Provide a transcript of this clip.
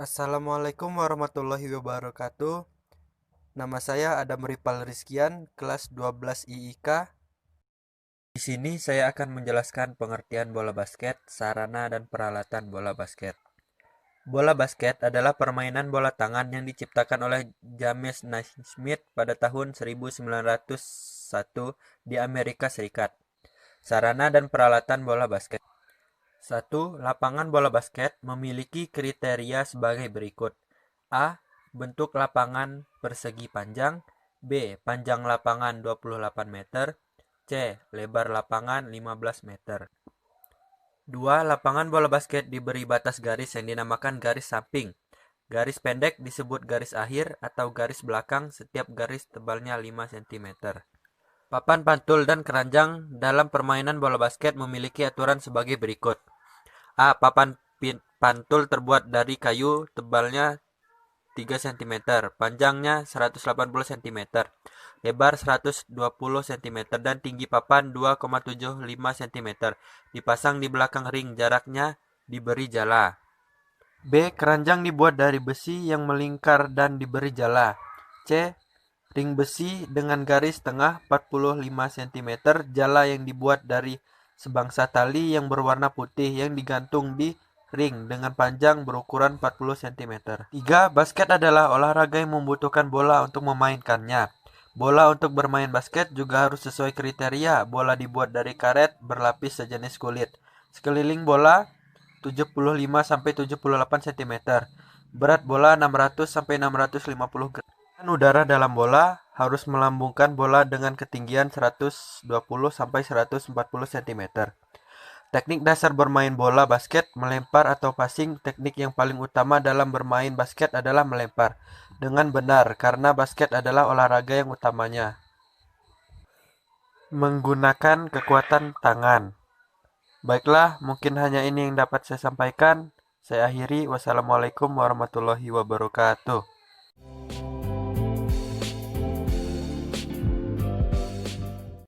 Assalamualaikum warahmatullahi wabarakatuh. Nama saya Adam Ripal Rizkian, kelas 12 IIK. Di sini saya akan menjelaskan pengertian bola basket, sarana dan peralatan bola basket. Bola basket adalah permainan bola tangan yang diciptakan oleh James Naismith pada tahun 1901 di Amerika Serikat. Sarana dan peralatan bola basket. 1. Lapangan bola basket memiliki kriteria sebagai berikut. A. Bentuk lapangan persegi panjang. B. Panjang lapangan 28 meter. C. Lebar lapangan 15 meter. 2. Lapangan bola basket diberi batas garis yang dinamakan garis samping. Garis pendek disebut garis akhir atau garis belakang, setiap garis tebalnya 5 cm. Papan pantul dan keranjang dalam permainan bola basket memiliki aturan sebagai berikut. A. Papan pantul terbuat dari kayu, tebalnya 3 cm, panjangnya 180 cm, lebar 120 cm, dan tinggi papan 2,75 cm. Dipasang di belakang ring, jaraknya diberi jala. B. Keranjang dibuat dari besi yang melingkar dan diberi jala. C. Ring besi dengan garis tengah 45 cm, jala yang dibuat dari sebangsa tali yang berwarna putih yang digantung di ring dengan panjang berukuran 40 cm. 3. Basket adalah olahraga yang membutuhkan bola untuk memainkannya. Bola untuk bermain basket juga harus sesuai kriteria. Bola dibuat dari karet berlapis sejenis kulit. Sekeliling bola 75-78 cm. Berat bola 600-650 gram. Udara dalam bola harus melambungkan bola dengan ketinggian 120-140 cm. Teknik dasar bermain bola basket, melempar atau passing. Teknik yang paling utama dalam bermain basket adalah melempar dengan benar, karena basket adalah olahraga yang utamanya menggunakan kekuatan tangan. Baiklah, mungkin hanya ini yang dapat saya sampaikan. Saya akhiri. Wassalamualaikum warahmatullahi wabarakatuh.